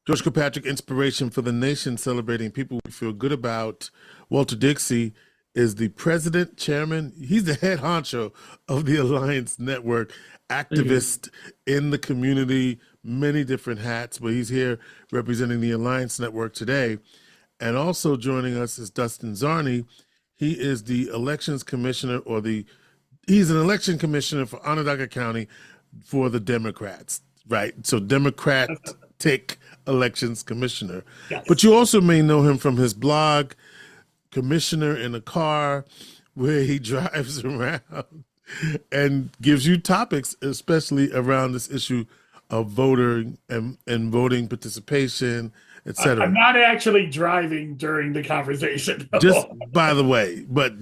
George Kilpatrick Inspiration for the Nation, celebrating people we feel good about. Walter Dixie is the president, chairman. He's the head honcho of the Alliance Network, activist in the community, many different hats, but he's here representing the Alliance Network today. And also joining us is Dustin Czarny. He is the elections commissioner, he's an election commissioner for Onondaga County for the Democrats, right? So Democratic elections commissioner. Yes. But you also may know him from his blog, Commissioner in a Car, where he drives around and gives you topics, especially around this issue of voting and voting participation, etc. I'm not actually driving during the conversation. Just by the way, but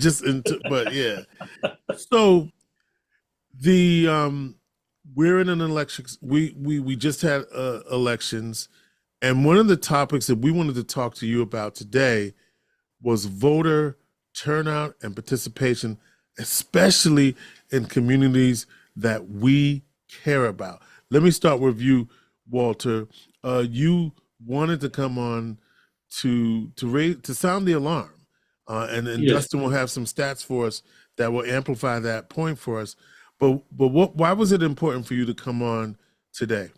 yeah. So we're in an election. We just had elections, and one of the topics that we wanted to talk to you about today was voter turnout and participation, especially in communities that we care about. Let me start with you, Walter. You wanted to come on to sound the alarm, and then yes. Dustin will have some stats for us that will amplify that point for us. But why was it important for you to come on today?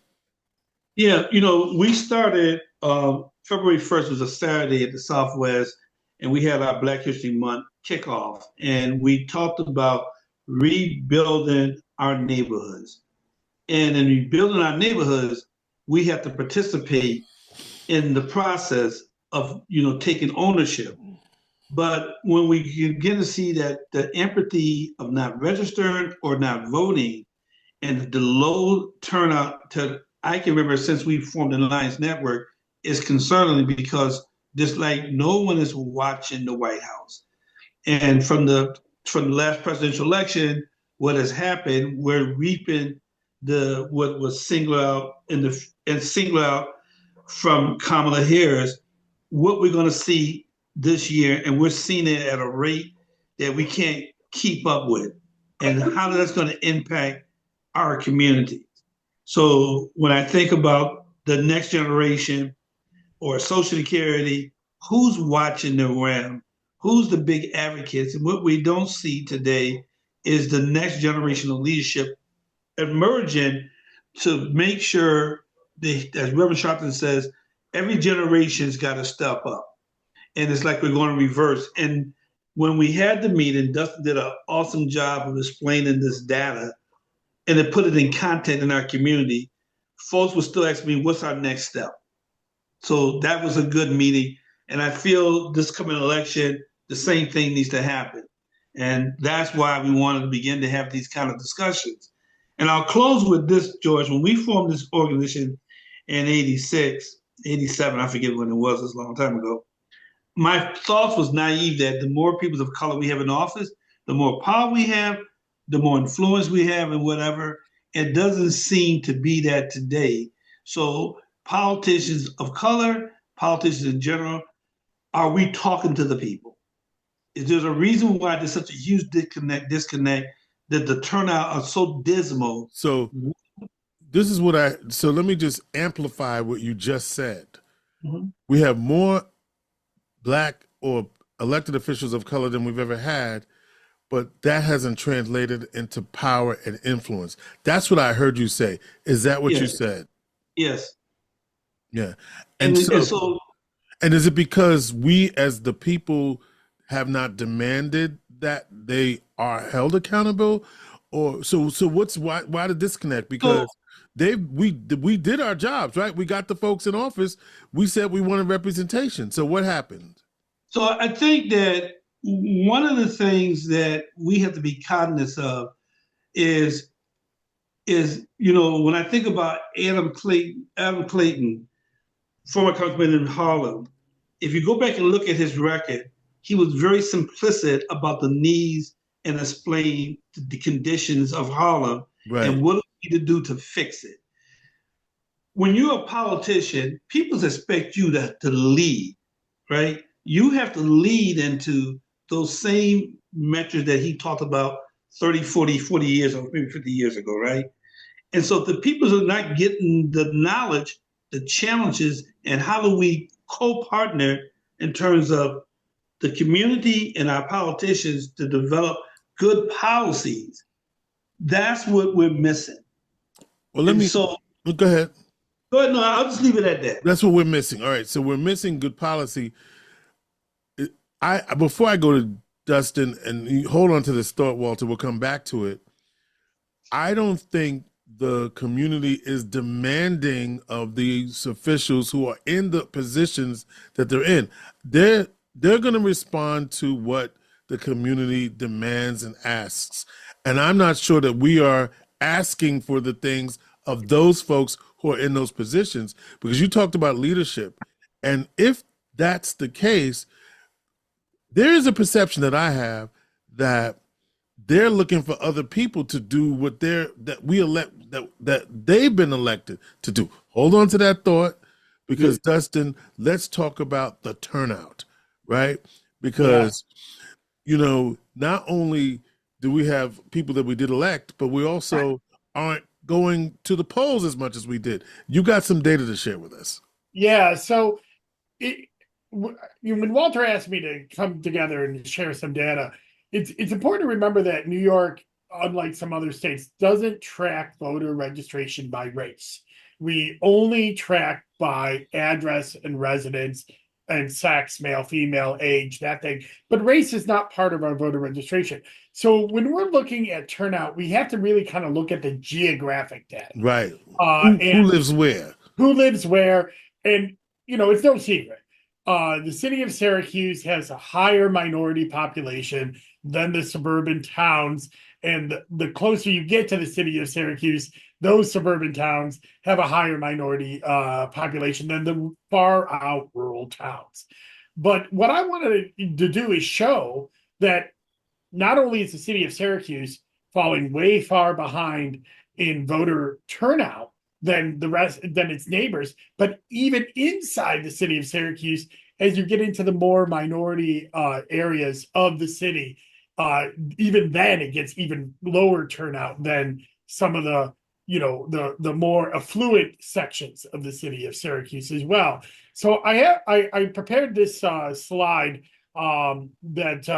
Yeah, we started February 1st was a Saturday at the Southwest, and we had our Black History Month kickoff, and we talked about rebuilding our neighborhoods. And in rebuilding our neighborhoods, we have to participate in the process of, taking ownership. But when we begin to see that the empathy of not registering or not voting and the low turnout I can remember since we formed the Alliance Network is concerning because just like no one is watching the White House. And from the last presidential election, what has happened, we're reaping what was singled out from Kamala Harris, what we're going to see this year, and we're seeing it at a rate that we can't keep up with, and how that's going to impact our community. So when I think about the next generation or Social Security, who's watching the realm? Who's the big advocates? And what we don't see today is the next generation of leadership emerging to make sure, as Reverend Sharpton says, every generation's got to step up. And it's like we're going to reverse. And when we had the meeting, Dustin did an awesome job of explaining this data and to put it in content in our community. Folks were still asking me, what's our next step? So that was a good meeting. And I feel this coming election, the same thing needs to happen. And that's why we wanted to begin to have these kind of discussions. And I'll close with this, George. When we formed this organization in 86, 87, I forget when it was, it's a long time ago, my thoughts was naive that the more people of color we have in office, the more power we have, the more influence we have and whatever. It doesn't seem to be that today. So politicians of color, politicians in general, are we talking to the people? Is there a reason why there's such a huge disconnect that the turnout are so dismal? So this is so let me just amplify what you just said. Mm-hmm. We have more Black or elected officials of color than we've ever had, but that hasn't translated into power and influence. That's what I heard you say. Is that what you said? Yes. Yeah. And so is it because we as the people have not demanded that they are held accountable? Or so why the disconnect? Because we did our jobs, right? We got the folks in office. We said we wanted representation. So what happened? So I think that one of the things that we have to be cognizant of is when I think about Adam Clayton, former councilman in Harlem, if you go back and look at his record, he was very simplistic about the needs and explain the conditions of Harlem, right, and what we need to do to fix it. When you're a politician, people expect you to lead, right? You have to lead into those same metrics that he talked about 30, 40 years or maybe 50 years ago, right? And so if the people are not getting the knowledge, the challenges, and how do we co-partner in terms of the community and our politicians to develop good policies. That's what we're missing. Well, go ahead. Go ahead. No, I'll just leave it at that. That's what we're missing. All right. So we're missing good policy. Before I go to Dustin, and you hold on to this thought, Walter, we'll come back to it. I don't think the community is demanding of these officials who are in the positions that they're in. They're going to respond to what the community demands and asks. And I'm not sure that we are asking for the things of those folks who are in those positions, because you talked about leadership. And if that's the case, there is a perception that I have that they're looking for other people to do what that they've been elected to do. Hold on to that thought, because Dustin, let's talk about the turnout, right? Because, not only do we have people that we did elect, but we also aren't going to the polls as much as we did. You got some data to share with us. Yeah. So when Walter asked me to come together and share some data, it's important to remember that New York, unlike some other states, doesn't track voter registration by race. We only track by address and residence and sex, male, female, age, that thing. But race is not part of our voter registration. So when we're looking at turnout, we have to really kind of look at the geographic data. Right. Who lives where? Who lives where? And, it's no secret. The city of Syracuse has a higher minority population than the suburban towns. And the closer you get to the city of Syracuse, those suburban towns have a higher minority population than the far out rural towns. But what I wanted to do is show that not only is the city of Syracuse falling way far behind in voter turnout than its neighbors, but even inside the city of Syracuse, as you get into the more minority areas of the city, even then it gets even lower turnout than some of the more affluent sections of the city of Syracuse as well. So I prepared this slide that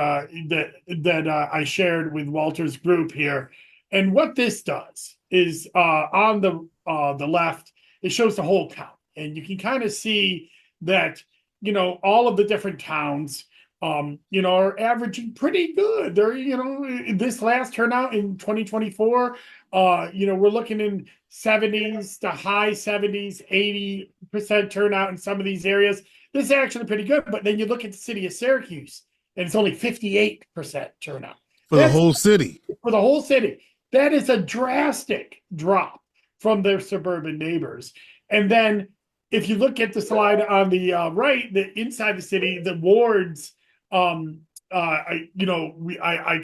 I shared with Walter's group here, and what this does is on the left, it shows the whole town, and you can kind of see that all of the different towns are averaging pretty good. They're this last turnout in 2024, we're looking in 70s to high 70s, 80% turnout in some of these areas. This is actually pretty good. But then you look at the city of Syracuse, and it's only 58% turnout. For the whole city. For the whole city. That is a drastic drop from their suburban neighbors. And then if you look at the slide on the right, inside the city, the wards, I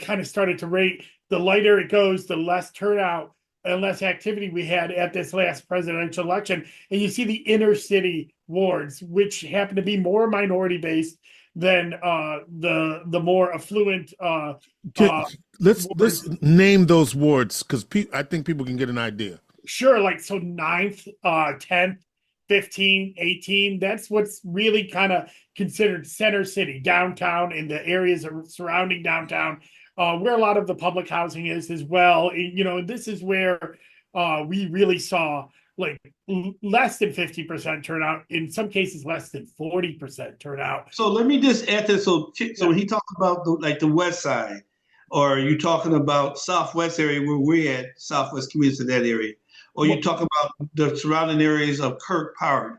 kind of started to rate, the lighter it goes, the less turnout and less activity we had at this last presidential election. And you see the inner city wards, which happen to be more minority based than the more affluent. Let's name those wards, because I think people can get an idea. Sure, 9th, 10th, 15, 18. That's what's really kind of considered center city, downtown, and the areas surrounding downtown, where a lot of the public housing is as well. This is where we really saw less than 50% turnout, in some cases less than 40% turnout. So let me just add this. So when he talks about the west side, or you talking about southwest area where we're at, southwest communities in that area, or you talk about the surrounding areas of Kirk Park,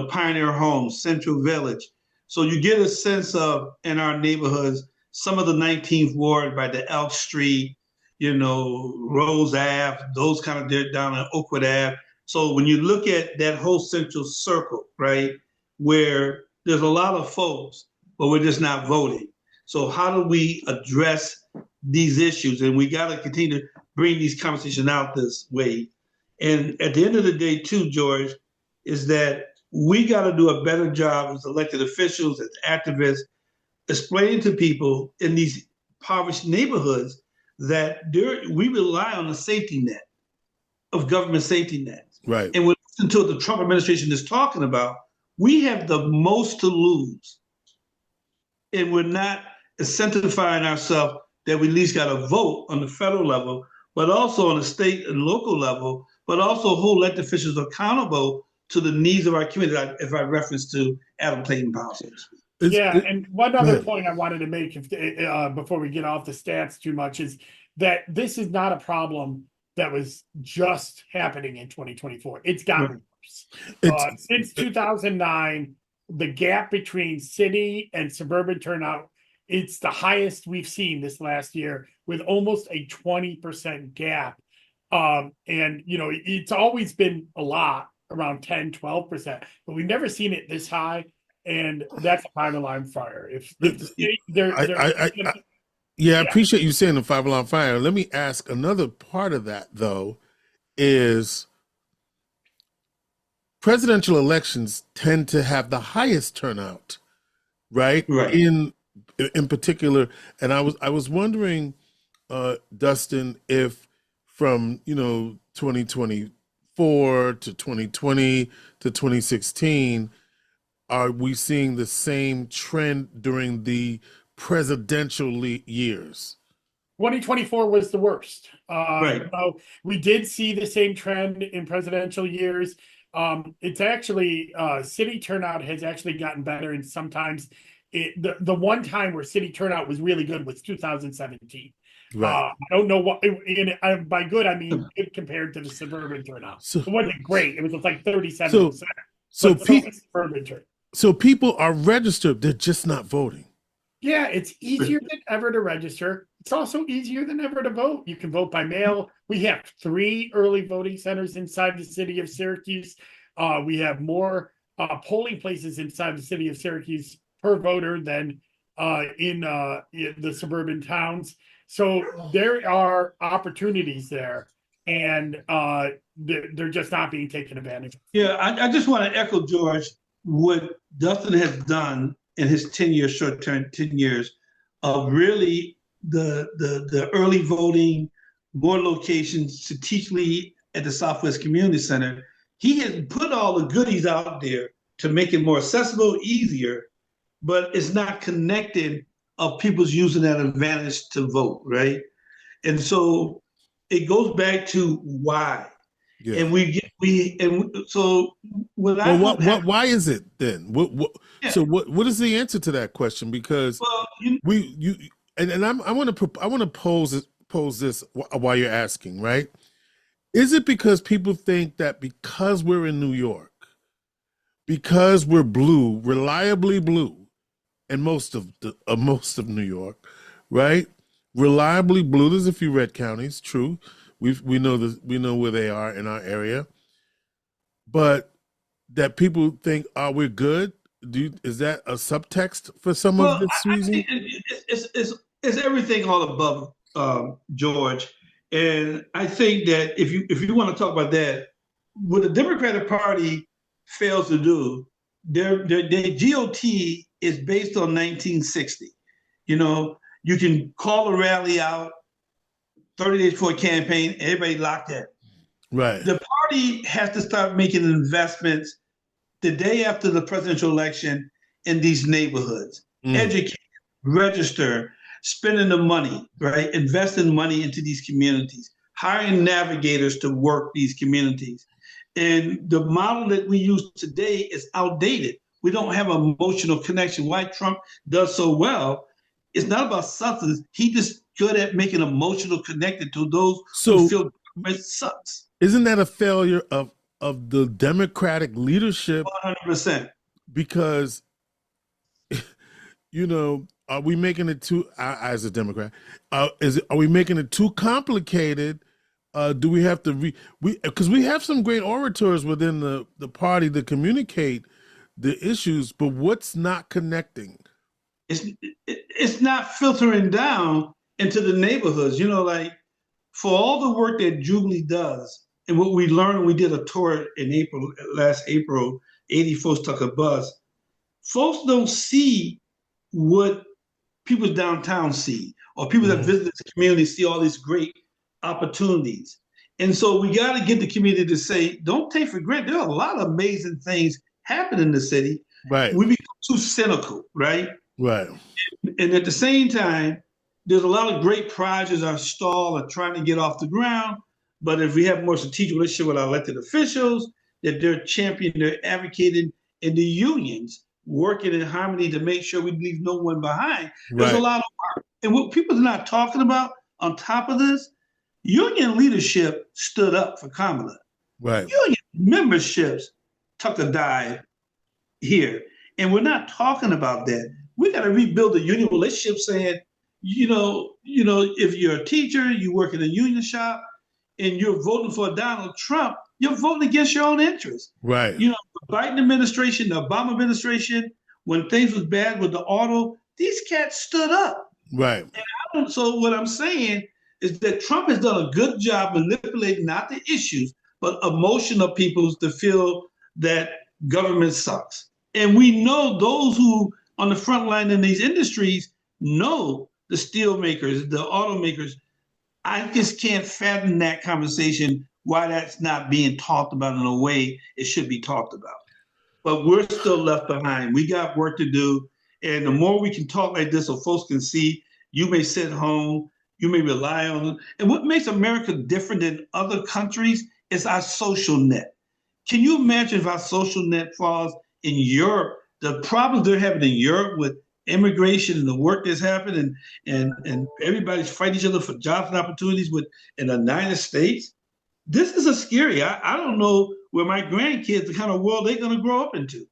Pioneer Homes, Central Village. So you get a sense of, in our neighborhoods, some of the 19th Ward by the Elk Street, Rose Ave, those kind of down on Oakwood Ave. So when you look at that whole central circle, right, where there's a lot of folks, but we're just not voting. So how do we address these issues? And we got to continue to bring these conversations out this way. And at the end of the day, too, George, is that we got to do a better job as elected officials, as activists, explaining to people in these impoverished neighborhoods that we rely on a safety net, of government safety nets. Right. And when listen to what the Trump administration is talking about, we have the most to lose. And we're not incentivizing ourselves that we at least got to vote on the federal level, but also on the state and local level, but also hold elected officials accountable to the needs of our community, if I reference to Adam Clayton Powell. And one other point I wanted to make before we get off the stats too much is that this is not a problem that was just happening in 2024. It's gotten worse. Since 2009, the gap between city and suburban turnout, it's the highest we've seen this last year, with almost a 20% gap. And, it's always been a lot, around 10, 12%, but we've never seen it this high. And that's a five-alarm fire. I appreciate you saying the five-alarm fire. Let me ask another part of that, though, is presidential elections tend to have the highest turnout, right? In particular, and I was wondering, Dustin, if from 2024 to 2020 to 2016, are we seeing the same trend during the presidential years? 2024 was the worst. We did see the same trend in presidential years. It's actually city turnout has actually gotten better, and sometimes the one time where city turnout was really good was 2017. I don't know what, by good I mean good compared to the suburban turnout. It wasn't great. It was like 37%. So people are registered, they're just not voting. Yeah, it's easier than ever to register. It's also easier than ever to vote. You can vote by mail. We have 3 early voting centers inside the city of Syracuse. We have more polling places inside the city of Syracuse per voter than in the suburban towns. So there are opportunities there, and they're just not being taken advantage of. Yeah, I just want to echo, George, what Dustin has done in his 10 years of really the early voting, more locations strategically at the Southwest Community Center. He has put all the goodies out there to make it more accessible, easier, but it's not connected of people's using that advantage to vote, right? And so it goes back to why. Yeah. And why is it then? So what is the answer to that question? Because I want to pose this while you're asking, right? Is it because people think that because we're in New York, because we're blue, reliably blue, and most of New York, right? Reliably blue. There's a few red counties, true. We know where they are in our area, but that people think, we're good. Is that a subtext for some of this reason? It's everything all above, George. And I think that if you want to talk about that, what the Democratic Party fails to do, their GOT is based on 1960. You can call a rally out 30 days before a campaign, everybody locked in. Right. The party has to start making investments the day after the presidential election in these neighborhoods. Educate, register, spending the money, right? Investing money into these communities, hiring navigators to work these communities. And the model that we use today is outdated. We don't have an emotional connection. Why Trump does so well, it's not about substance. He just good at making emotional connected to those who feel government sucks. Isn't that a failure of the Democratic leadership? 100%. Because, are we making it too, as a Democrat, are we making it too complicated? Do we have to because we have some great orators within the party that communicate the issues, but what's not connecting? It's not filtering down into the neighborhoods. For all the work that Jubilee does, and what we learned, we did a tour in last April, 80 folks took a bus. Folks don't see what people downtown see, or people that visit this community see all these great opportunities. And so we got to get the community to say, don't take for granted. There are a lot of amazing things happening in the city. Right. We become too cynical, right? Right. And at the same time, there's a lot of great projects are stalled or trying to get off the ground. But if we have more strategic relationship with our elected officials, that they're championing, they're advocating, and the unions working in harmony to make sure we leave no one behind. There's a lot of work. And what people are not talking about on top of this, union leadership stood up for Kamala. Right. Union memberships took a dive here. And we're not talking about that. We got to rebuild the union relationship saying, if you're a teacher, you work in a union shop, and you're voting for Donald Trump, you're voting against your own interests. Right. The Biden administration, the Obama administration, when things was bad with the auto, these cats stood up. Right. And so what I'm saying is that Trump has done a good job manipulating not the issues, but emotional peoples to feel that government sucks. And we know those who on the front line in these industries know the steel makers, the automakers. I just can't fathom that conversation, why that's not being talked about in a way it should be talked about. But we're still left behind. We got work to do. And the more we can talk like this so folks can see, you may sit home, you may rely on it. And what makes America different than other countries is our social net. Can you imagine if our social net falls in Europe, the problems they're having in Europe with immigration and the work that's happened and everybody's fighting each other for jobs and opportunities in the United States? This is a scary. I don't know where my grandkids, the kind of world they're going to grow up into.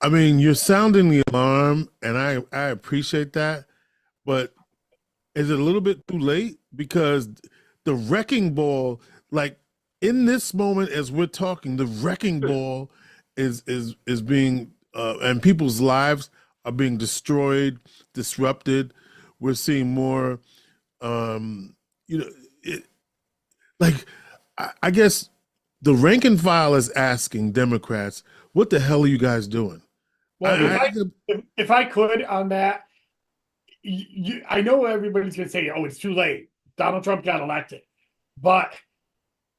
I mean, you're sounding the alarm, and I appreciate that, but is it a little bit too late? Because the wrecking ball, like in this moment as we're talking, the wrecking ball is being, and people's lives are being destroyed, disrupted. We're seeing more, I guess the rank and file is asking Democrats, what the hell are you guys doing? Well, if I could on that, I know everybody's going to say, oh, it's too late. Donald Trump got elected. But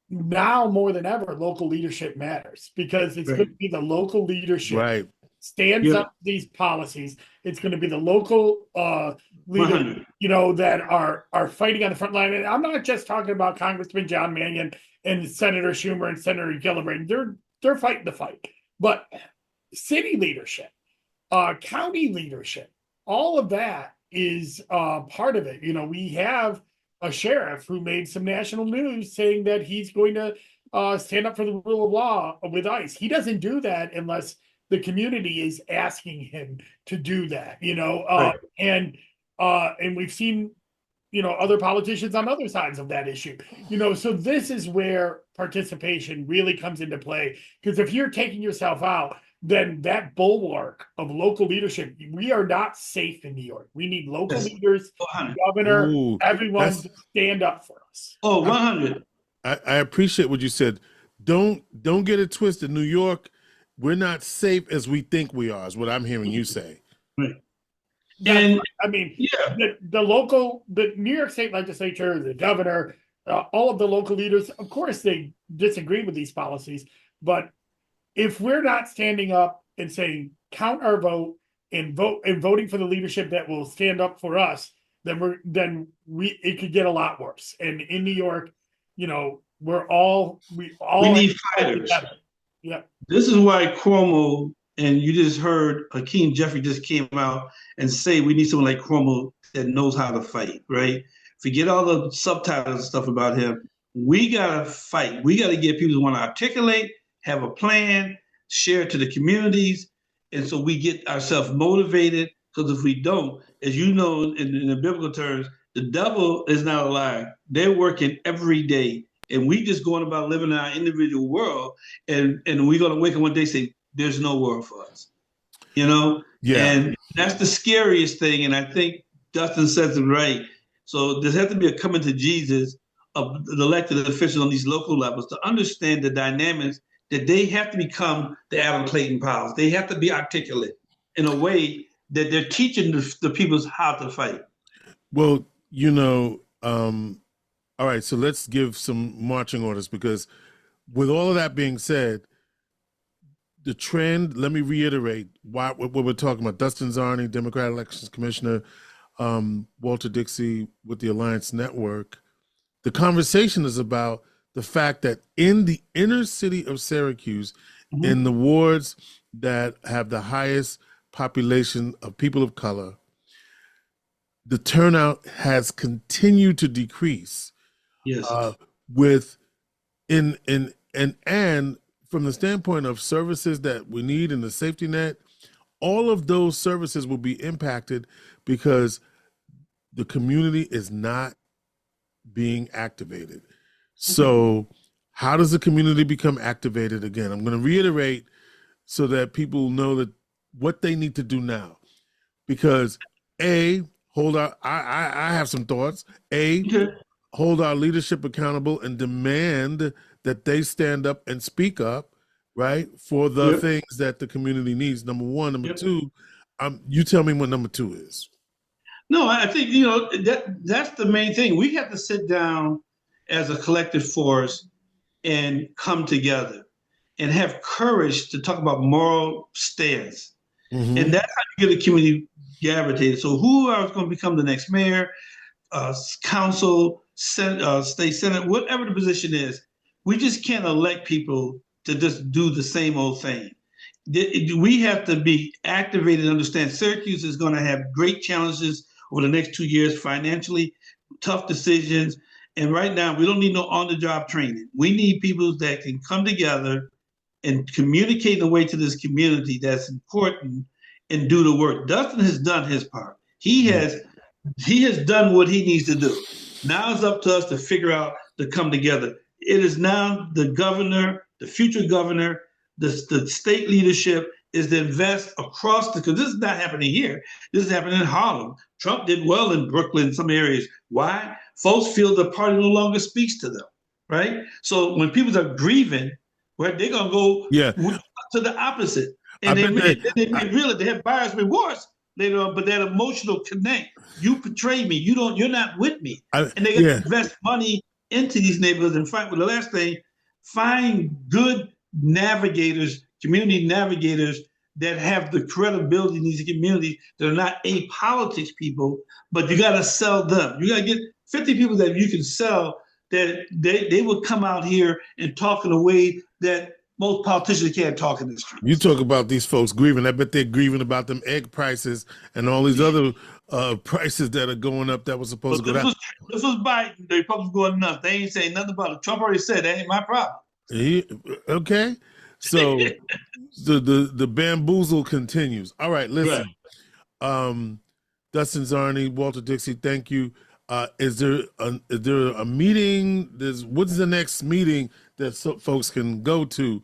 now more than ever, local leadership matters because it's going to be the local leadership stands up to these policies. It's going to be the local leaders, that are fighting on the front line. And I'm not just talking about Congressman John Mannion and Senator Schumer and Senator Gillibrand. They're fighting the fight. But city leadership, county leadership, all of that is part of it. We have a sheriff who made some national news saying that he's going to stand up for the rule of law with ICE. He doesn't do that unless the community is asking him to do that, and we've seen, other politicians on other sides of that issue, so this is where participation really comes into play. Because if you're taking yourself out, then that bulwark of local leadership, we are not safe in New York. We need local leaders, governor, everyone to stand up for us. 100. I appreciate what you said. Don't get it twisted. New York, we're not safe as we think we are, is what I'm hearing you say. Right. And the New York State legislature, the governor, all of the local leaders, of course, they disagree with these policies. But if we're not standing up and saying, count our vote and voting for the leadership that will stand up for us, then it could get a lot worse. And in New York, we need fighters. Yeah. This is why Cuomo, and you just heard Hakeem Jeffrey just came out and say we need someone like Cuomo that knows how to fight, right? Forget all the subtitles and stuff about him. We got to fight. We got to get people to want to articulate, have a plan, share it to the communities. And so we get ourselves motivated, because if we don't, as you know, in the biblical terms, the devil is not a liar. They're working every day. And we just going about living in our individual world. And we're going to wake up one day and say, there's no world for us. Yeah. And that's the scariest thing. And I think Dustin says it right. So there has to be a coming to Jesus of the elected officials on these local levels to understand the dynamics, that they have to become the Adam Clayton Powers. They have to be articulate in a way that they're teaching the people how to fight. Well, All right, so let's give some marching orders, because with all of that being said, the trend, let me reiterate what we're talking about. Dustin Czarny, Democratic Elections Commissioner, Walter Dixie with the Alliance Network. The conversation is about the fact that in the inner city of Syracuse, in the wards that have the highest population of people of color, the turnout has continued to decrease. Yes. And from the standpoint of services that we need in the safety net, all of those services will be impacted because the community is not being activated. So how does the community become activated again? I'm going to reiterate so that people know that what they need to do now, because I have some thoughts. Hold our leadership accountable and demand that they stand up and speak up, right, for the things that the community needs. Number one. Number two, you tell me what number two is. No, I think, that's the main thing. We have to sit down as a collective force and come together and have courage to talk about moral stance. And that's how you get the community gravitated. So who is going to become the next mayor, council, state senate, whatever the position is, we just can't elect people to just do the same old thing. We have to be activated and understand Syracuse is going to have great challenges over the next 2 years financially, tough decisions. And right now, we don't need no on-the-job training. We need people that can come together and communicate in a way to this community that's important and do the work. Dustin has done his part. He has done what he needs to do. Now it's up to us to figure out to come together. It is now the governor, the future governor, the state leadership is to invest across because this is not happening here. This is happening in Harlem. Trump did well in Brooklyn, some areas. Why? Folks feel the party no longer speaks to them, right? So when people are grieving, right, they're going to go to the opposite. And they have buyer's remorse later on, but that emotional connect. You betrayed me. You're not with me. And they got to invest money into these neighborhoods. And find, well, the last thing, find good navigators, community navigators that have the credibility in these communities that are not apolitics people, but you got to sell them. You got to get 50 people that you can sell that they will come out here and talk in a way that most politicians can't talk in the street. You talk about these folks grieving. I bet they're grieving about them egg prices and all these other prices that are going up that was supposed to go down. This was Biden. The Republicans going nuts. They ain't saying nothing about it. Trump already said that ain't my problem. Okay. So the bamboozle continues. All right, listen. Right. Dustin Czarny, Walter Dixie, thank you. Is there a meeting? What's the next meeting that folks can go to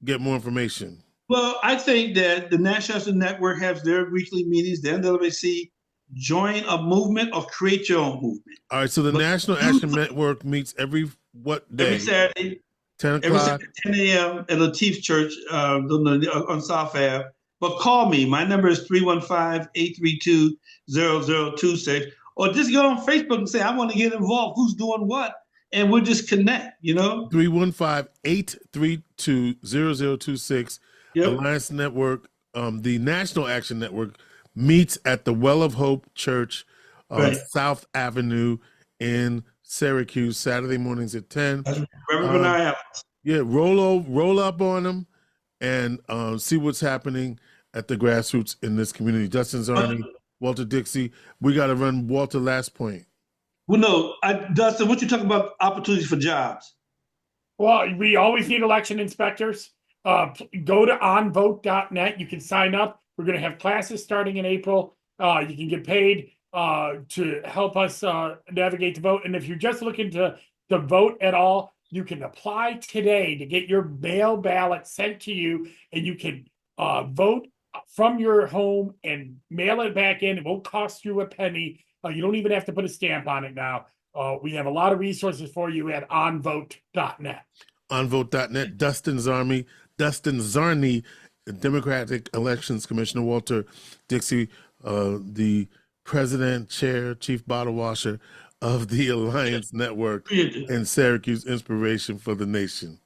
get more information? Well, I think that the National Action Network has their weekly meetings. The NAACP join a movement or create your own movement. All right, so the National Action Network meets every what day? Every Saturday. 10 o'clock? Every Saturday, 10 a.m. at Lateef Church on South Ave. But call me. My number is 315-832-0026. Or just go on Facebook and say, I want to get involved. Who's doing what? And we'll just connect, 315-832-0026. Yep. Alliance Network, the National Action Network, meets at the Well of Hope Church on South Avenue in Syracuse, Saturday mornings at 10. Roll up on them and see what's happening at the grassroots in this community. Dustin Czarny, Walter Dixie. We got to run Walter last point. Well, no, Dustin, what you talking about opportunities for jobs? Well, we always need election inspectors. Go to onvote.net. You can sign up. We're going to have classes starting in April. You can get paid to help us navigate the vote. And if you're just looking to vote at all, you can apply today to get your mail ballot sent to you, and you can vote from your home and mail it back in. It won't cost you a penny. You don't even have to put a stamp on it now. We have a lot of resources for you at onvote.net. Onvote.net. Dustin Czarny, Democratic Elections Commissioner, Walter Dixie, the president, chair, chief bottle washer of the Alliance Network and Syracuse Inspiration for the Nation.